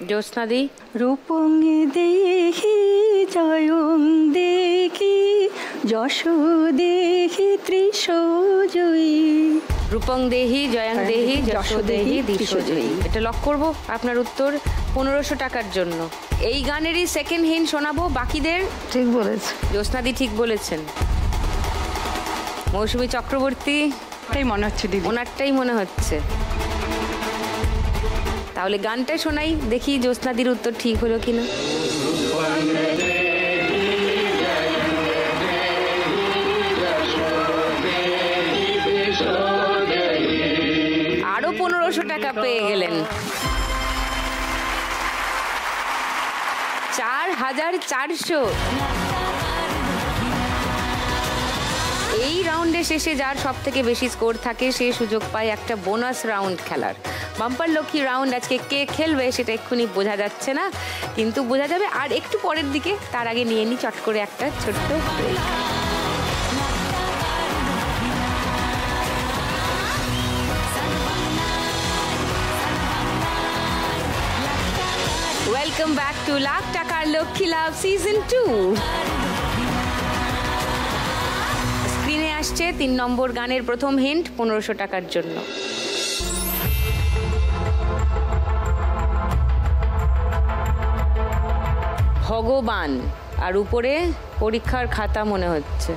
জ্যোৎস্নাদি। রূপং দেহি জয়ং দেখি যশ দেহি ত্রিশজয়ী। রূপং দেহি জয়ং দেহি যশ দেহি ত্রিশজয়ী। এটা লক করবো। আপনার উত্তর 1500 টাকার জন্য। এই গানেরই সেকেন্ড হিন্ট শোনাবো বাকিদের। ঠিক বলেছে জ্যোৎস্নাদি, ঠিক বলেছেন। মৌসুমী চক্রবর্তী, তাই মনে হচ্ছে দিদি, ওনারটাই মনে হচ্ছে। তাহলে গানটা শোনাই, দেখি জ্যোৎস্নাদির উত্তর ঠিক হলো কিনা। আরো 1500 টাকা পেয়ে গেলেন। 4400। এই রাউন্ডের শেষে যার সব থেকে বেশি স্কোর থাকে সে সুযোগ পায় একটা বোনাস রাউন্ড খেলার। বাম্পার লক্ষ্মী রাউন্ড আজকে কে খেলবে সেটা এক্ষুনি বোঝা যাচ্ছে না, কিন্তু বোঝা যাবে আর একটু পরের দিকে। তার আগে নিয়ে নি চট করে একটা ছোট্ট break. Welcome back to lakh টাকার লক্ষ্মী লাভ সিজন 2। স্ক্রিনে আসছে 3 নম্বর গানের প্রথম হিন্ট 1500 টাকার জন্য। ভগবান, আর উপরে পরীক্ষার খাতা মনে হচ্ছে।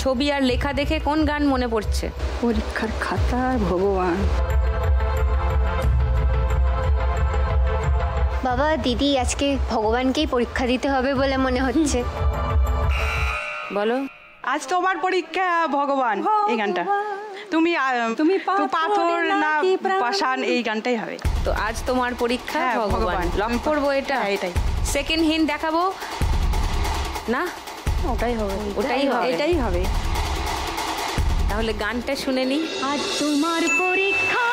ছবি আর লেখা দেখে কোন গান মনে পড়ছে? পরীক্ষার খাতা, ভগবান। বাবা, দিদি আজকে ভগবানকেই পরীক্ষা দিতে হবে বলে মনে হচ্ছে। বলো। আজ তোমার পরীক্ষা ভগবান, এই গানটা। তুমি তুমি পাথর না পাষাণ, এই গানটাই হবে। তো আজ তোমার পরীক্ষা ভগবান, লক করবো এটা। এটাই সেকেন্ড হিন্ট দেখাবো না? ওটাই হবে, ওটাই হবে, এটাই হবে। তাহলে গানটা শুনে নি। আজ তোমার পরীক্ষা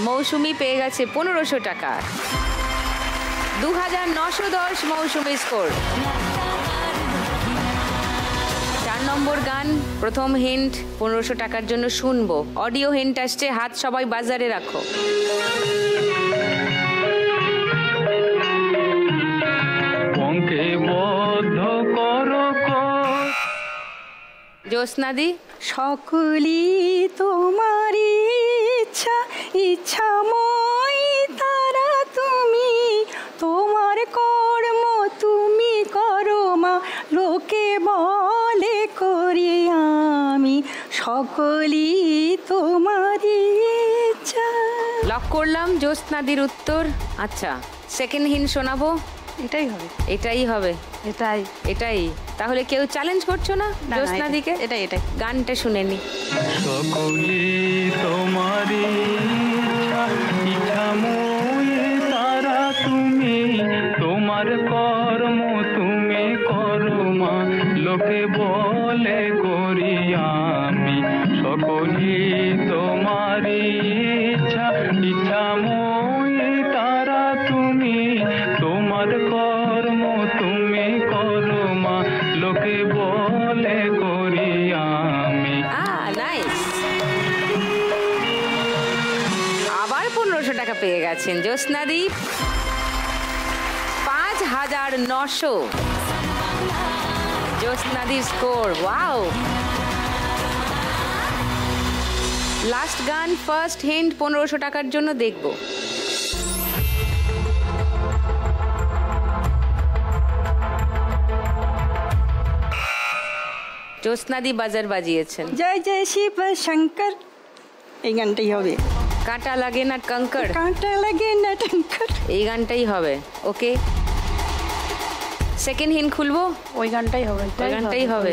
মৌসুমি পেয়ে গেছে 1500 টাকা। 2910 মৌসুমি স্কোর। 4 নম্বর গান, প্রথম হিন্ট 1500 টাকার জন্য শুনবো। অডিও হিন্ট আসছে, হাত সবাই বাজারে রাখো। জ্যোৎস্নাদি। সকলি তোমার ইচ্ছা, ইচ্ছাময় তারা তুমি, তোমার কর্ম তুমি করো মা, লোকে বলে করি আমি, সকলি তোমার ইচ্ছা। লক করলাম জ্যোৎস্নাদির উত্তর। আচ্ছা, সেকেন্ড হিন্ট শোনাবো। এটাই হবে, এটাই হবে, এটাই এটাই। তাহলে কেউ চ্যালেঞ্জ করছো না জ্যোৎস্নাদিকে? এটাই এটাই। গানটা শুনে নি। সকলি তোমারি ইচ্ছাময় তারা তুমি, তোমার কর্ম তুমি করো মা, লোকে বলে করি আমি, সকলি তোমারি ইচ্ছা, ইচ্ছাময় তারা তুমি, তোমার কর্ম তুমি করো মা, লোকে বলে করি আমি। নাইস। আবার 1500 টাকা পেয়ে গেছেন জ্যোৎস্নাদি। 5900 জ্যোৎস্নাদির স্কোর। ওয়াও। লাস্ট গান, ফার্স্ট হিন্ট 1500 টাকার জন্য দেখবো। জ্যোৎস্নাদি বাজার বাজিয়েছেন। জয় জয় শিব শঙ্কর, এই গানটাই হবে। কাঁটা লাগে না কঙ্কর, কাঁটা লাগে না টঙ্কর, এই গানটাই হবে। ওকে, সেকেন্ড হিন্ট খুলবো। ওই গানটাই হবে, ওই গানটাই হবে।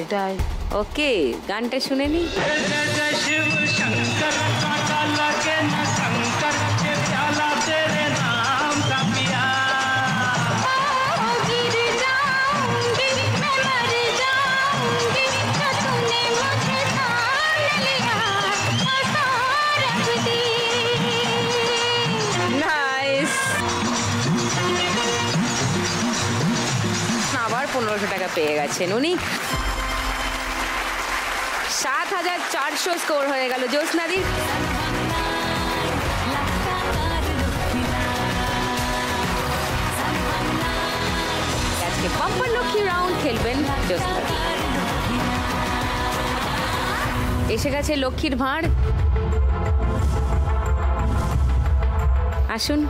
ওকে, গানটা শুনে নি। শিব শঙ্কর, কাঁটা লাগে না কঙ্কর, 1500 টাকা পেয়ে গেছেন উনি। 7400 স্কোর হয়ে গেল জ্যোৎস্নাদির। আজকে বাম্পার লক্ষ্মী রাউন্ড খেলবেন জ্যোৎস্নাদি। এসে গেছে লক্ষ্মীর ভাঁড়, আসুন।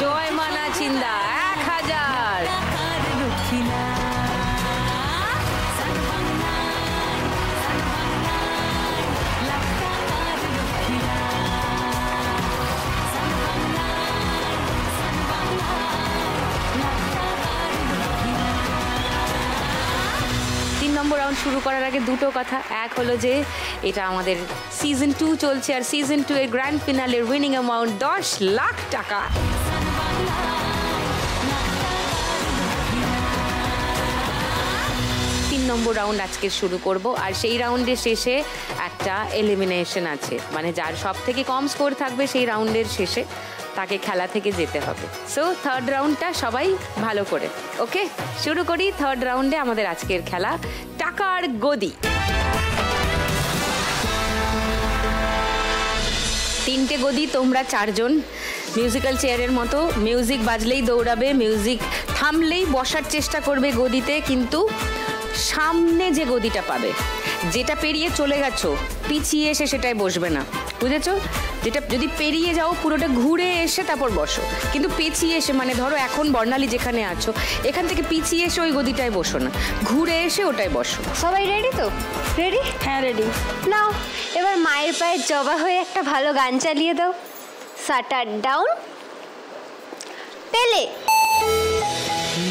জয় মানা চিন্দা 1000। নম্বর রাউন্ড শুরু করার আগে দুটো কথা। এক হলো যে এটা আমাদের সিজন 2 চলছে, আর সিজন 2 এর গ্র্যান্ড ফিনালের উইনিং অ্যামাউন্ট 10 লাখ টাকা। 3 নম্বর রাউন্ড আজকে শুরু করব, আর সেই রাউন্ডের শেষে একটা এলিমিনেশন আছে, মানে যার সব থেকে কম স্কোর থাকবে সেই রাউন্ডের শেষে তাকে খেলা থেকে যেতে হবে। সো থার্ড রাউন্ডটা সবাই ভালো করে ওকে শুরু করি। থার্ড রাউন্ডে আমাদের আজকের খেলা টাকার গদি। 3টে গদি, তোমরা 4 জন মিউজিক্যাল চেয়ারের মতো, মিউজিক বাজলেই দৌড়াবে, মিউজিক থামলেই বসার চেষ্টা করবে গদিতে, কিন্তু সামনে যে গদিটা পাবে, যেটা পেরিয়ে চলে গেছো পিছিয়ে এসে সেটাই বসবে না, বুঝেছো? যেটা যদি পেরিয়ে যাও পুরোটা ঘুরে এসে তারপর বসো, কিন্তু পিছিয়ে এসে, মানে ধরো এখন বর্ণালী যেখানে আছো এখান থেকে পিছিয়ে এসে ওই গদিটায় বসো না, ঘুরে এসে ওটাই বসো। সবাই রেডি তো? রেডি? হ্যাঁ রেডি। নাও এবার মায়ের পায়ে জবা হয়ে একটা ভালো গান চালিয়ে দাও। Shutter down. পেলে।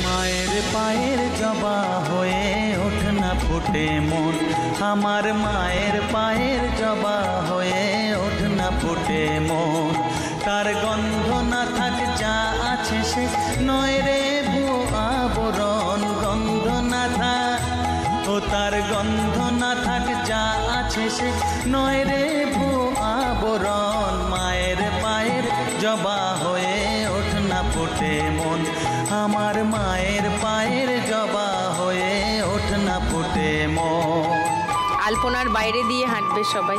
মায়ের পায়ের জবা হয়ে ওঠ না ফুটে মন, আমার মায়ের পায়ের জবা হয়ে ওঠ না ফুটে মন। তার গন্ধ না থাক যা আছে সে নয় রে ভুয়ো আবরণ, গন্ধ না থাক ও তার গন্ধ না থাক যা আছে সে নয় রে ভুয়ো আবরণ। মায়ের পায়ের জবা হয়ে ওঠ না ফুটে মন, আমার মায়ের পায়ের জবা হয়ে ওঠ না ফুটে মন। আলপনার বাইরে দিয়ে হাঁটবে সবাই।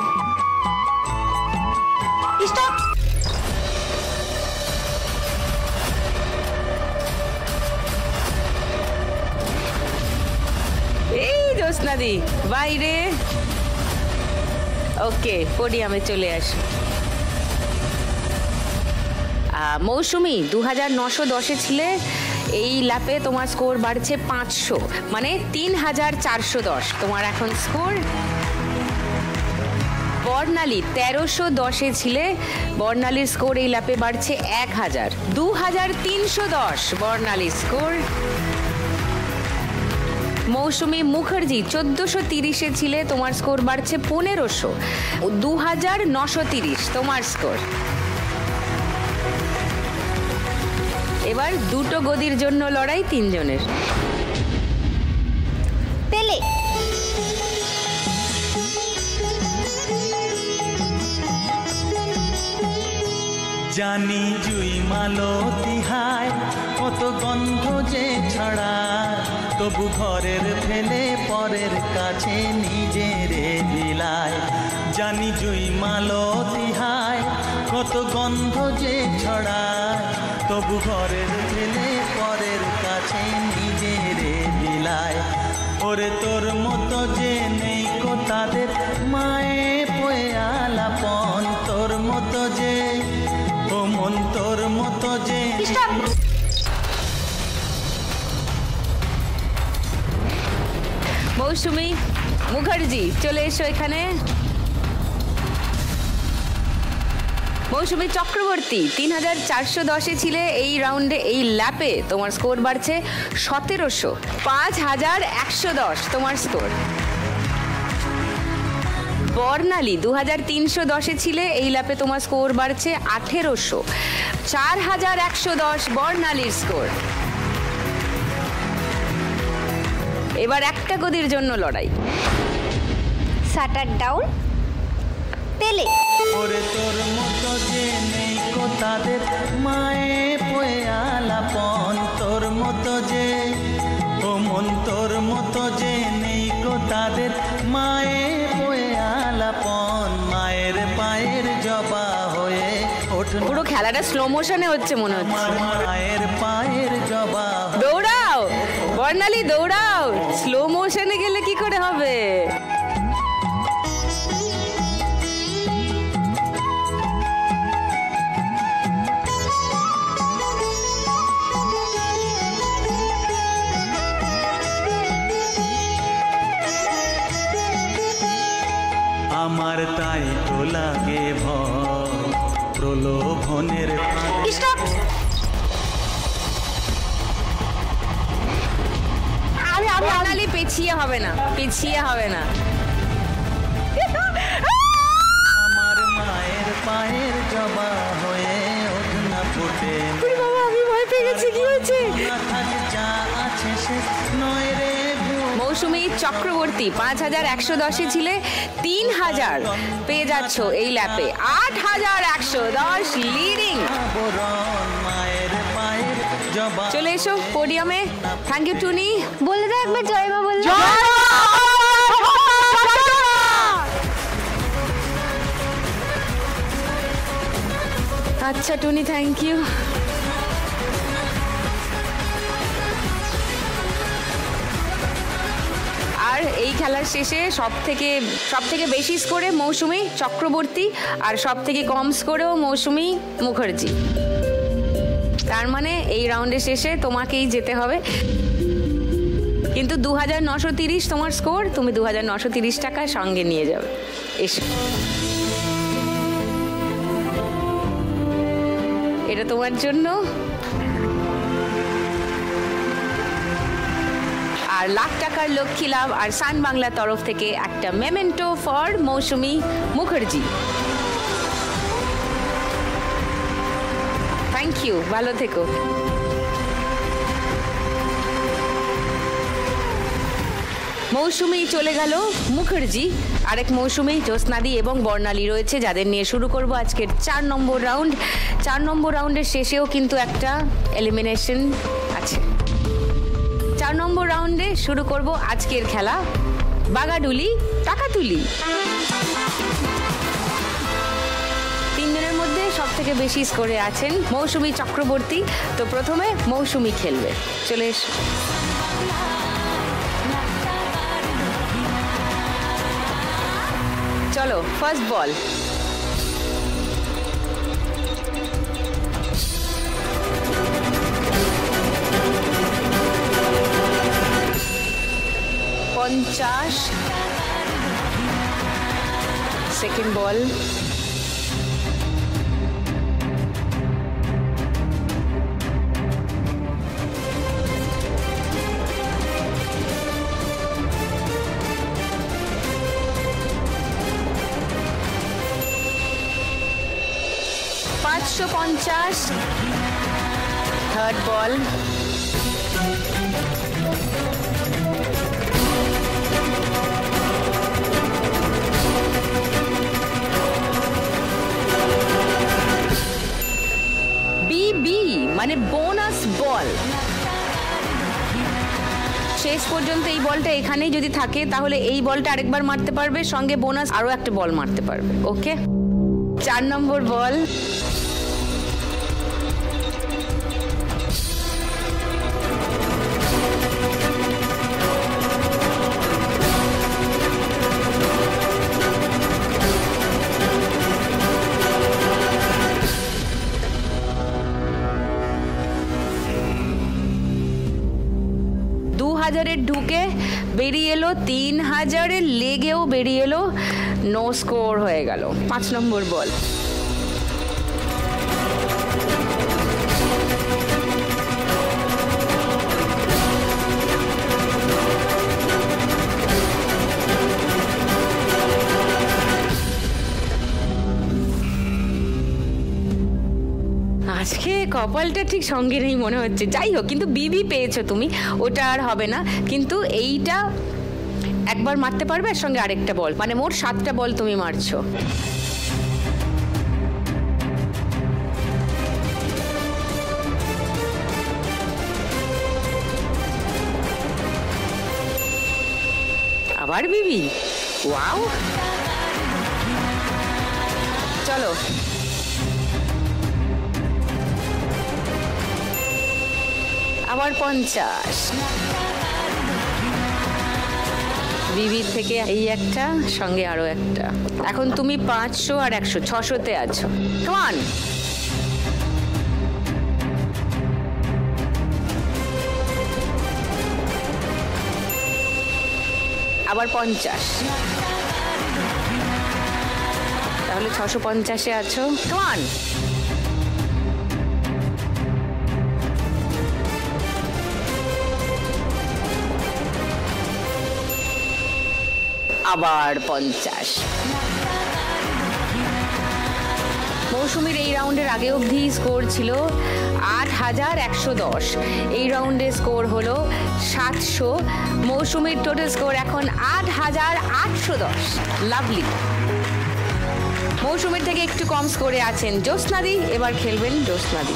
স্টপ। এই জ্যোৎস্নাদি বাইরে। ওকে, পোডিয়ামে চলে আসি। মৌসুমি 2910-এ ছিলে, এই ল্যাপে তোমার স্কোর বাড়ছে 500, মানে 3410 তোমার এখন স্কোর। বর্ণালী 1310-এ ছিলে, বর্ণালীর স্কোর এই ল্যাপে বাড়ছে 1000, 2310 বর্ণালীর স্কোর। মৌসুমি মুখার্জি 1430-এ ছিলে, তোমার স্কোর বাড়ছে 1500, 2930 তোমার স্কোর। এবার দুটো গদির জন্য লড়াই 3 জনের। পেলে। জানি জুই মালতী হায় কত গন্ধ যে ছড়া, তবু ঘরের ফেলে পরের কাছে নিজেরে বিলায়। জানি জুই মালতী হায় কত গন্ধ যে ছড়ায়, তবু ঘরের ফেলে পরের কাছে নিজেরে বিলায়। ওরে তোর মতো যে নেই কোথাও তাদের মায়ে পয়ে আলাপন তোর মতো যে ও মন তোর মতো যে মৌসুমী মুখার্জি চলে এসো এখানে। মৌসুমী চক্রবর্তী 3410-এ ছিলে এই রাউন্ডে। এই ল্যাপে তোমার স্কোর বাড়ছে 1700, 5110 তোমার স্কোর। বর্ণালী 2310-এ ছিলে এই ল্যাপে তোমার স্কোর বাড়ছে 1800, 4110 বর্ণালীর স্কোর। এবার একটা গদির জন্য লড়াই। শাটার ডাউন তেলে ওরে তোর মতো যে নেই কো তাদের মায়ে পয়ে আলাপন তোর মতো যে ও মন তোর মতো যে নেই কো তাদের মায়ে পয়ে আলাপন মায়ের পায়ের জবা হয়ে ওঠ পুরো খেলাটা স্লো মোশনে হচ্ছে মনে হচ্ছে। মায়ের পায়ের জবা দৌড়াও বর্ণালী দৌড়াও, স্লো মোশনে গেলে কি করে হবে? আমার তাই তো লাগে ভয় প্রলোভনের স্টপ। বর্ণালী পিছিয়ে হবে না, পিছিয়ে হবে না। আমার মায়ের পায়ের জবা হয়ে ওঠ না ফুটে বাবা আমি ভয় পেয়ে গেছি, কি হয়েছে? যা আছে সে নয় রে মৌসুমী চক্রবর্তী 5110-এ ছিলে, 3000 পেয়ে যাচ্ছ এই ল্যাপে। 8110 লিডিং। মায়ের পায়ের জবা চলে এসো পোডিয়ামে। থ্যাংক ইউ টুনি। বলে দাও একবার জয় মা বললে। আচ্ছা টুনি থ্যাংক ইউ। আর এই খেলার শেষে সব থেকে বেশি স্কোরে মৌসুমী চক্রবর্তী, আর সব থেকে কম স্কোরেও মৌসুমী মুখার্জি। তার মানে এই রাউন্ডের শেষে তোমাকেই যেতে হবে। কিন্তু 2930 তোমার স্কোর, তুমি 2930 টাকা সঙ্গে নিয়ে যাবে। এসো, এটা তোমার জন্য। আর লাখ টাকার লক্ষ্মী লাভ আর সান বাংলার তরফ থেকে একটা memento for Moushumi Mukherjee. Thank you, ভালো থেকো। মৌসুমী চলে গেল মুখার্জি, আরেক মৌসুমী জ্যোৎস্নাদি এবং বর্ণালী রয়েছে, যাদের নিয়ে শুরু করব আজকের 4 নম্বর রাউন্ড। 4 নম্বর রাউন্ডের শেষেও কিন্তু একটা এলিমিনেশন আছে। 4 নম্বর রাউন্ডে শুরু করব আজকের খেলা বাগাডুলি টাকাতুলি। 3 দিনের মধ্যে সব থেকে বেশি স্কোরে আছেন মৌসুমী চক্রবর্তী। তো প্রথমে মৌসুমী খেলবে, চলে এসো। চলো ফার্স্ট বল। $50। সেকেন্ড বল। $550। থার্ড বল। বিবি মানে বোনাস বল। শেষ পর্যন্ত এই বলটা এখানেই যদি থাকে তাহলে এই বলটা আরেকবার মারতে পারবে, সঙ্গে বোনাস আরো একটা বল মারতে পারবে। ওকে, 4 নম্বর বল। 3000-এর ঢুকে বেরিয়ে এলো 3000-এর লেগেও বেরিয়ে এলো, নো স্কোর হয়ে গেল। 5 নম্বর বল। আজকে কপালটা ঠিক সঙ্গে নেই মনে হচ্ছে। যাই হোক, কিন্তু বিবি পেয়েছো তুমি, ওটা আর হবে না। কিন্তু এইটা একবার মারতে পারবে, এর সঙ্গে আরেকটা বল, মানে মোট 7টা বল তুমি মারছো। আবার বিবি, ওয়াও। চলো, আবার 50। বিবির থেকে এই একটা, সঙ্গে আরো একটা। এখন তুমি 500 আর 100, 600-তে আছো। Come on. আবার 50, তাহলে 650-এ আছো। Come on. আবার 50। মৌসুমীর এই রাউন্ডের আগে অবধি স্কোর ছিল 8110, এই রাউন্ডে স্কোর হলো 700। মৌসুমীর টোটাল স্কোর এখন 8810। লাভলি। মৌসুমীর থেকে একটু কম স্কোরে আছেন জ্যোৎস্নাদি, এবার খেলবেন জ্যোৎস্নাদি।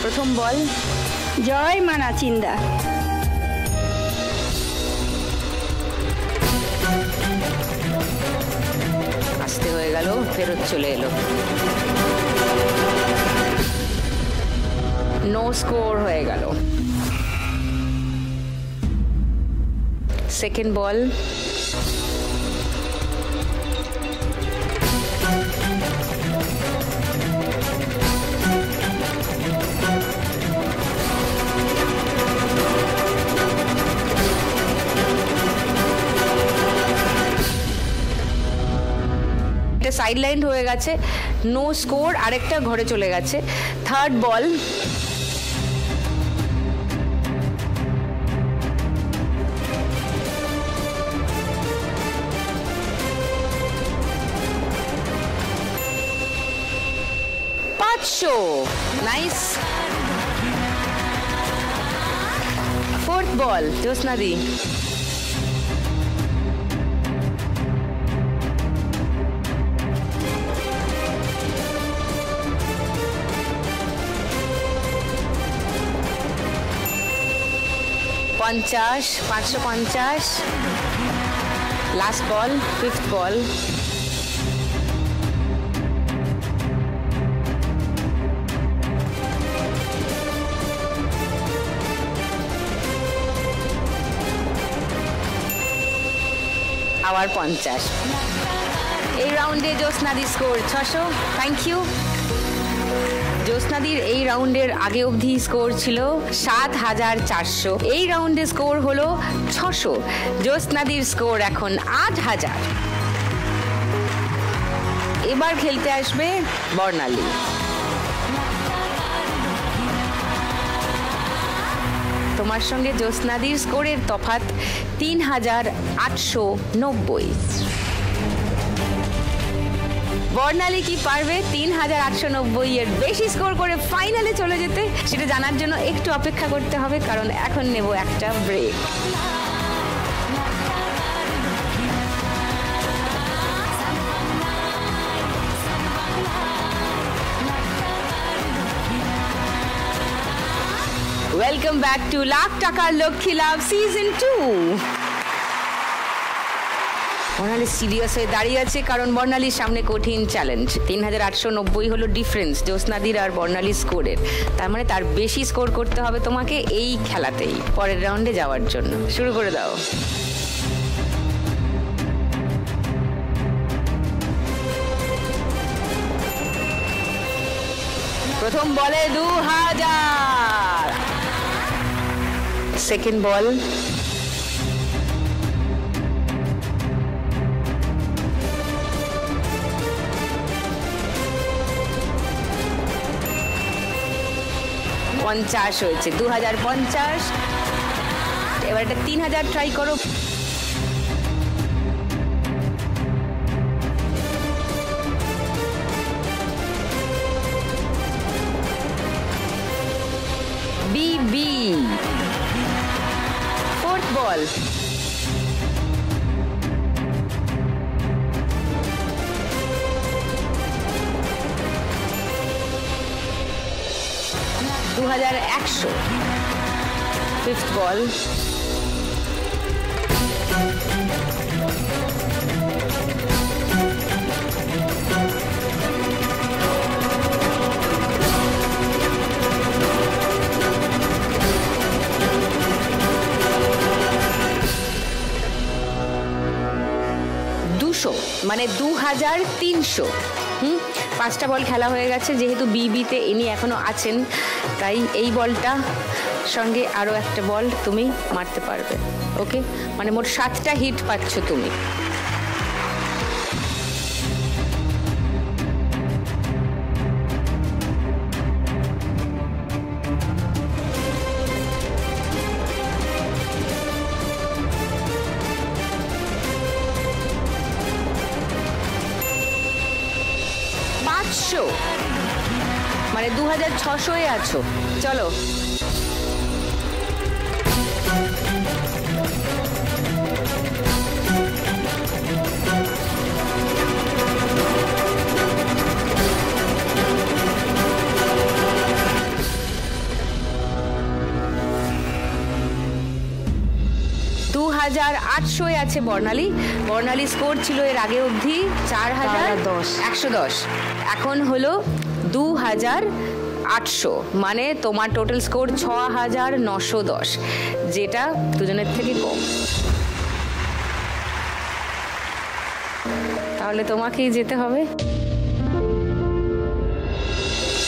প্রথম বল। জয় মা নাচিন্দা। আসতে হয়ে গেল, ফেরত চলে এলো, নো স্কোর হয়ে গেল। সেকেন্ড বল। সাইড লাইন হয়ে গেছে, নো স্কোর, আরেকটা ঘরে চলে গেছে। Third ball. Nice. Fourth ball জ্যোৎস্নাদি। পঞ্চাশ, 550। Last ball, fifth ball. আবার 50। এই রাউন্ডে জ্যোৎস্নাদি স্কোর 600। Thank you. জ্যোৎস্নাদির এই রাউন্ডের আগে অবধি স্কোর ছিল 7400, এই রাউন্ডে স্কোর হলো 600। জ্যোৎস্নাদির স্কোর এখন 8000। এবার খেলতে আসবে বর্ণালী। তোমার সঙ্গে জ্যোৎস্নাদির স্কোরের তফাৎ 3890। বর্ণালী কি পারবে 3890 এর বেশি স্কোর করে ফাইনালে চলে যেতে? সেটা জানার জন্য একটু অপেক্ষা করতে হবে, কারণ এখন নেব একটা break. Welcome back to lakh টাকার লক্ষ্মী লাভ সিজন 2। বর্ণালী সিরিয়াস হয়ে দাঁড়িয়ে আছে, কারণ বর্ণালীর সামনে কঠিন চ্যালেঞ্জ। 3890 হলো ডিফারেন্স জ্যোৎস্নাদির আর বর্ণালীর স্কোরের। তার মানে তার বেশি স্কোর করতে হবে তোমাকে এই খেলাতেই পরের রাউন্ডে যাওয়ার জন্য। শুরু করে দাও। প্রথম বলে 2000। সেকেন্ড বল $50 হয়েছে, 2050। এবার এটা 3000 ট্রাই করো। বিবি ফোর্থ বল $2100। ফিফথ বল মানে 2300। পাঁচটা বল খেলা হয়ে গেছে। যেহেতু বিবিতে ইনি এখনো আছেন, তাই এই বলটা সঙ্গে আরো একটা বল তুমি মারতে পারবে। ওকে, মানে মোট 7টা হিট পাচ্ছ তুমি। মানে 2600 আছো। চলো $2800 আছে বর্ণালী। বর্ণালী স্কোর ছিল এর আগে অবধি 4110। এখন হলো 2800, মানে তোমার টোটাল স্কোর 6910, যেটা দুজনের থেকে কম। তাহলে তোমাকেই যেতে হবে।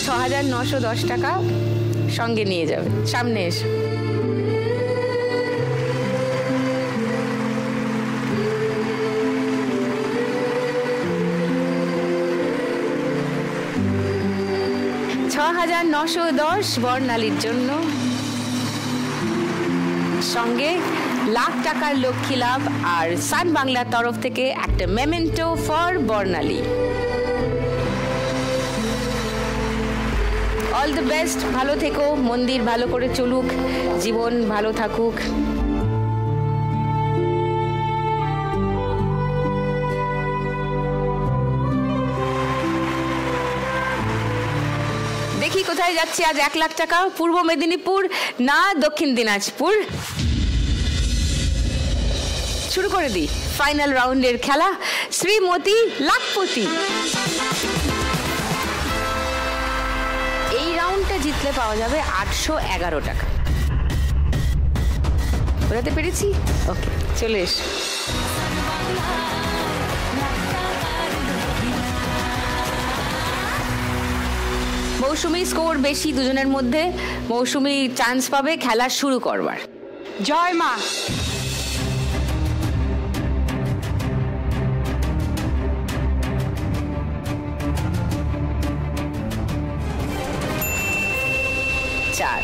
6910 টাকা সঙ্গে নিয়ে যাবে। সামনে এসে $6910 বর্ণালীর জন্য, সঙ্গে লাখ টাকার লক্ষ্মী লাভ আর সান বাংলার তরফ থেকে একটা memento for Barnali. All the best, ভালো থেকো, মন্দির ভালো করে চলুক, জীবন ভালো থাকুক। দেখি কোথায় যাচ্ছে আজ 1 লাখ টাকা। পূর্ব মেদিনীপুর না দক্ষিণ দিনাজপুর? শুরু করে দিই ফাইনাল রাউন্ডের খেলা। শ্রীমতী লাখপতি। এই রাউন্ডটা জিতলে পাওয়া যাবে 811 টাকা। বোঝাতে পেরেছি? ওকে, চলে এসো। মৌসুমী স্কোর বেশি দুজনের মধ্যে। মৌসুমী চান্স পাবে খেলা শুরু করবার। জয় মা। চার।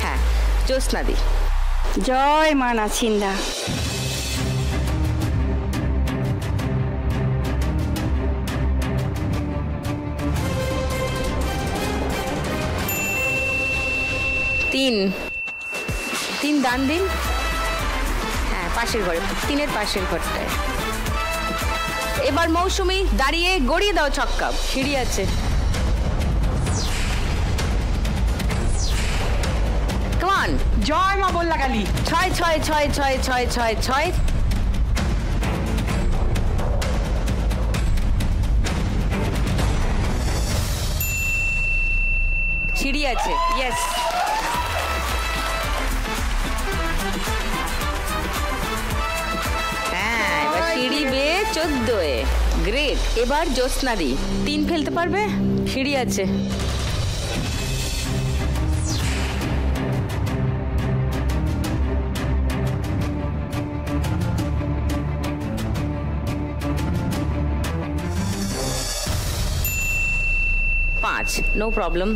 হ্যাঁ, জ্যোৎস্নাদি। জয় মা নাচিন্দা। 3 দান দিন। হ্যাঁ, পাশের ঘরে, 3-এর পাশের ঘরটায়। এবার মৌসুমী দাঁড়িয়ে গড়িয়ে দাও ছক্কা। সিঁড়ি আছে। কমান, জয় মা বল লাগালি। 6 সিঁড়ি আছে। ইয়েস, হ্যাঁ, 14 গ্রেট। এবার জ্যোৎস্নাদি 3 ফেলতে পারবে? সিঁড়ি আছে। No problem.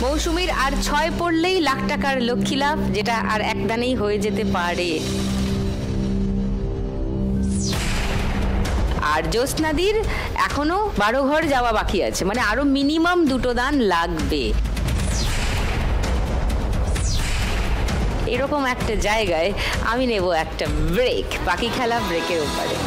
মৌসুমীর আর 6 পড়লেই লাখ টাকার লক্ষ্মী লাভ, যেটা আর একদানেই হয়ে যেতে পারে। আর জ্যোৎস্নাদির এখনো 12 ঘর যাওয়া বাকি আছে, মানে আরো মিনিমাম 2টো দান লাগবে। এরকম একটা জায়গায় আমি নেব একটা ব্রেক। বাকি খেলা ব্রেকের উপরে।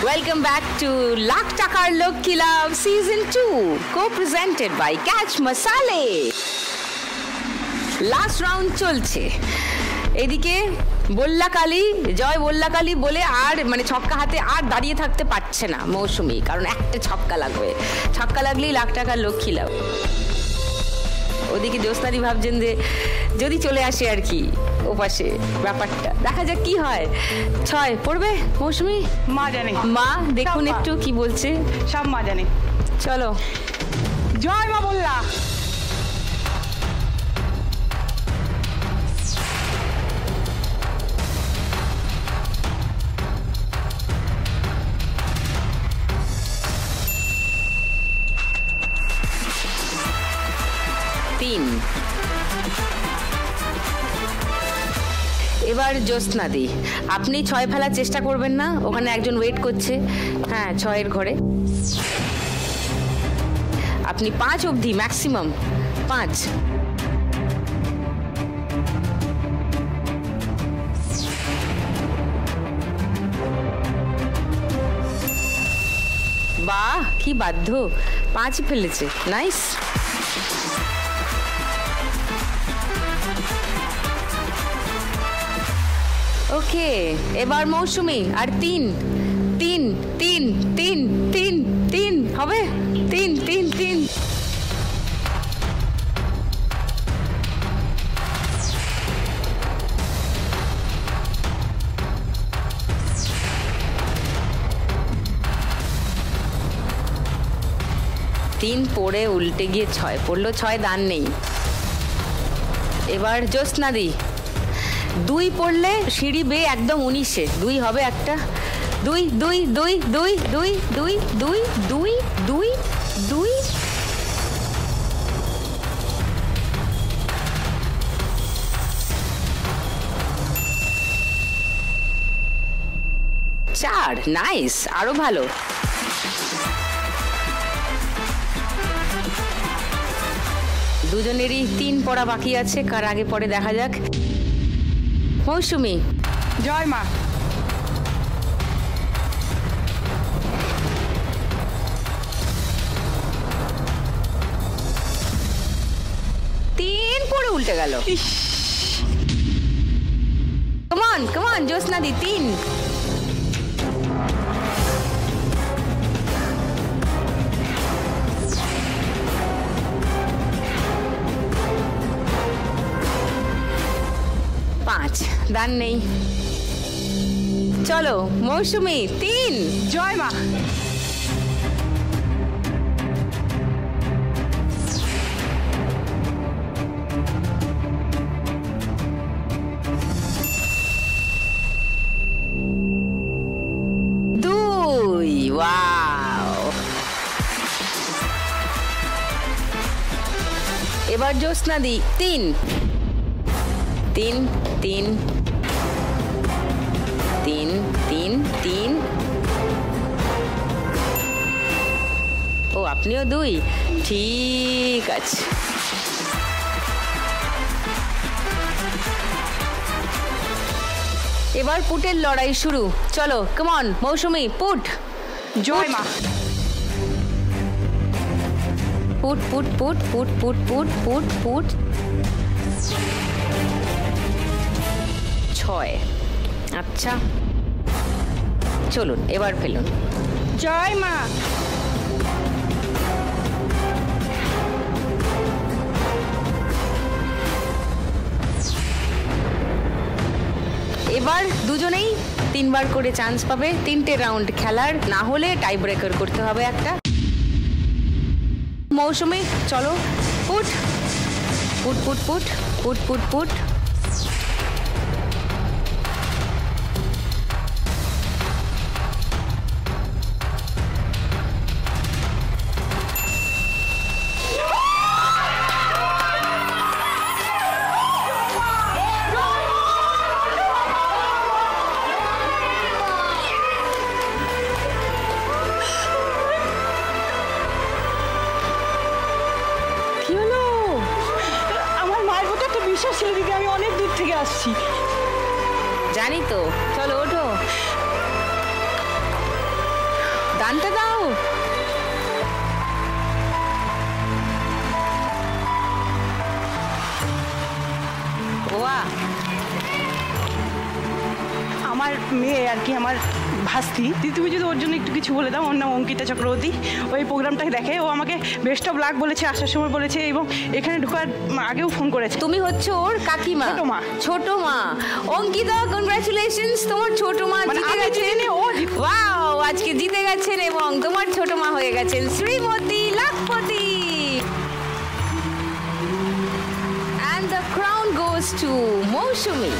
Welcome back to Lakh Takar Lokhi Love Season 2, co-presented by Catch Masale. Last round চলছে। এদিকে বল্লাকালী, জয় বল্লাকালী বলে আর মানে ছক্কা হাতে আর দাঁড়িয়ে থাকতে পারছে না মৌসুমী, কারণ একটা ছক্কা লাগবে। ছক্কা লাগলেই লাখ টাকার লক্ষ্মী লাভ। ওদিকে জ্যোৎস্নাদি ভাবছেন যে যদি চলে আসে আর কি ওপাশে, ব্যাপারটা দেখা যাক কি হয়। 6 পড়বে মৌসুমী? মা জানে, মা দেখুন একটু কি বলছে। সব মা জানে। চলো, জয় মা বললা। এবার জ্যোৎস্নাদি, আপনি 6 ফেলার চেষ্টা করবেন না? ওখানে একজন ওয়েট করছে। হ্যাঁ, 6 ঘরে আপনি 5 অবধি ম্যাক্সিমাম 5। বাহ, কি বাধ্য, 5 ফেলেছে। নাইস। ওকে, এবার মৌসুমী আর 3 হবে। 3 পড়ে উল্টে গিয়ে 6 পড়লো। 6 দান নেই। এবার জ্যোৎস্নাদি 2 পড়লে সিঁড়ি বেয়ে একদম 19-এ 2 হবে একটা। 2 4। নাইস, আরো ভালো। দুজনেরই 3 পড়া বাকি আছে, কার আগে পরে দেখা যাক। মৌসুমী, জয় মা। পড়ে উল্টে গেল। কমান জ্যোৎস্নাদি 3। দান নেই। চলো মৌসুমী 3। জয় মা। এবার জ্যোৎস্নাদি 3। ও, আপনিও 2? ঠিক আছে। এবার পুটের লড়াই শুরু। চলো, কাম অন মৌসুমী, পুট। জয় মা। Put put put put put put put put 6। আচ্ছা চলুন এবার ফেলুন। জয় মা। এবার দুজনেই 3 বার করে চান্স পাবে 3টে রাউন্ড খেলার, না হলে টাই ব্রেকার করতে হবে একটা। মৌসুমী চলো, put put put put put put put. আমি অনেক দূর থেকে আসছি। জানি তো, চলো ওঠো, দানটা দাও। ওয়া আমার মেয়ে আর কি, আমার ভাস্তি, তুমি যদি ওর জন্য একটু কিছু বলে দাও। ওর নাম অঙ্কিতা চক্রবর্তী, ওই প্রোগ্রামটাকে দেখে। ও আমাকে বেস্ট অফ লাক বলেছে আসার সময় বলেছে, এবং এখানে ঢোকার আগেও ফোন করেছে। তুমি হচ্ছে ওর কাকিমা, ছোট মা। ছোট মা অঙ্কিতা, কনগ্রাচুলেশনস, তোমার ছোট মা জিতে গেছেন। ওয়াও, আজকে জিতে গেছেন এবং তোমার ছোট মা হয়ে গেছেন Shrimati lakhpati. And the crown goes to মৌসুমী।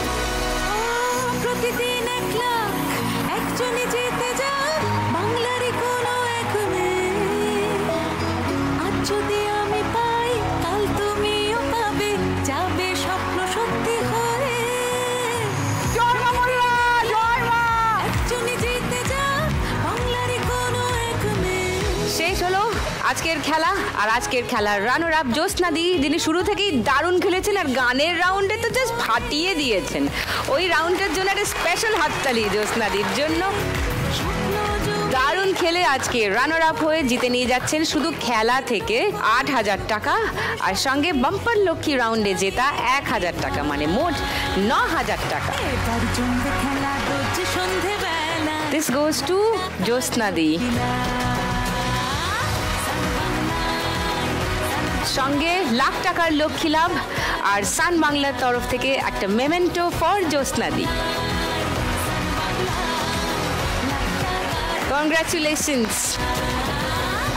প্রতিদিন 1 লাখ একজনই জিতে যান বাংলারই কোনো এক মেয়ে। আজ যদি আমি পাই কাল তুমিও পাবে, যাবে স্বপ্ন সত্যি হয়ে। জয় মা মোল্লা, জয় মা। একজনই জিতে যান বাংলারই কোনো এক মেয়ে। শেষ হলো আজকের খেলা। আর আজকের খেলার রানার আপ জ্যোৎস্নাদি, যিনি শুরু থেকেই দারুণ খেলেছেন আর গানের রাউন্ডে তো জাস্ট ফাটিয়ে দিয়েছেন। ওই রাউন্ডের জন্য একটা স্পেশাল হাততালি জ্যোৎস্নাদির জন্য। দারুণ খেলে আজকে রানার আপ হয়ে জিতে নিয়ে যাচ্ছেন শুধু খেলা থেকে 8,000 টাকা, আর সঙ্গে বাম্পার লক্ষ্মী রাউন্ডে জেতা 1,000 টাকা, মানে মোট 9,000 টাকা। এবার জমবে খেলা রোজ সন্ধেবেলা। দিস গোজ টু জ্যোৎস্নাদি। সঙ্গে লাখ টাকার লক্ষ্মী লাভ আর সান বাংলার তরফ থেকে একটা মেমেন্টো ফর জ্যোৎস্নাদি। কংগ্রাচুলেশনস।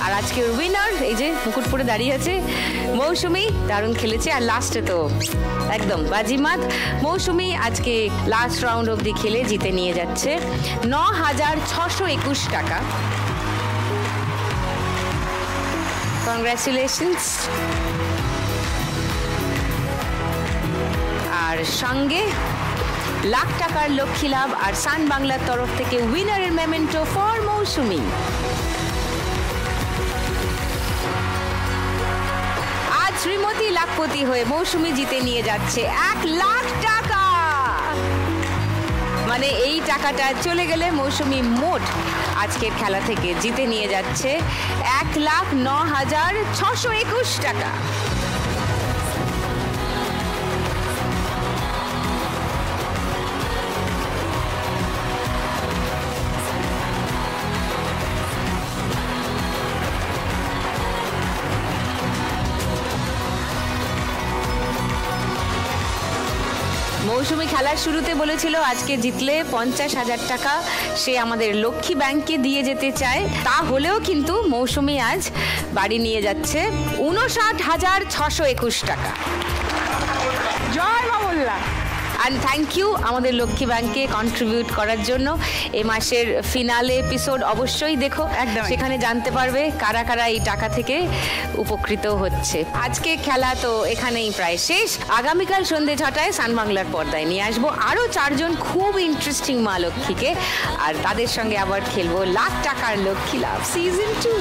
আর আজকের উইনার এই যে মুকুট পরে দাঁড়িয়ে আছে মৌসুমী, দারুণ খেলেছে। আর লাস্টে তো একদম বাজিমাত, মৌসুমী আজকে লাস্ট রাউন্ড অবধি খেলে জিতে নিয়ে যাচ্ছে 9,621 টাকা। কংগ্রাচুলেশনস। আর সঙ্গে লাখ টাকার লক্ষ্মী লাভ আর সান বাংলার তরফ থেকে উইনারের মেমেন্টো ফর মৌসুমী। আজ শ্রীমতী লাখপতি হয়ে মৌসুমী জিতে নিয়ে যাচ্ছে 1 লাখ টাকা। মানে এই টাকাটা চলে গেলে মৌসুমী মোট আজকের খেলা থেকে জিতে নিয়ে যাচ্ছে 1,09,621 টাকা। মৌসুমী খেলার শুরুতে বলেছিল আজকে জিতলে 50,000 টাকা সে আমাদের লক্ষ্মী ব্যাংকে দিয়ে যেতে চায়। তা হলেও কিন্তু মৌসুমী আজ বাড়ি নিয়ে যাচ্ছে 59,621 টাকা। জয় মা মোল্লা। অ্যান্ড থ্যাংক ইউ আমাদের লক্ষ্মী ব্যাংকে কন্ট্রিবিউট করার জন্য। এ মাসের ফিনালে এপিসোড অবশ্যই দেখো, একদম সেখানে জানতে পারবে কারা কারা এই টাকা থেকে উপকৃত হচ্ছে। আজকে খেলা তো এখানেই প্রায় শেষ। আগামীকাল সন্ধ্যে 6টায় সান বাংলার পর্দায় নিয়ে আসবো আরও 4 জন খুব ইন্টারেস্টিং মা লক্ষ্মীকে, আর তাদের সঙ্গে আবার খেলবো লাখ টাকার লক্ষ্মী লাভ সিজন 2।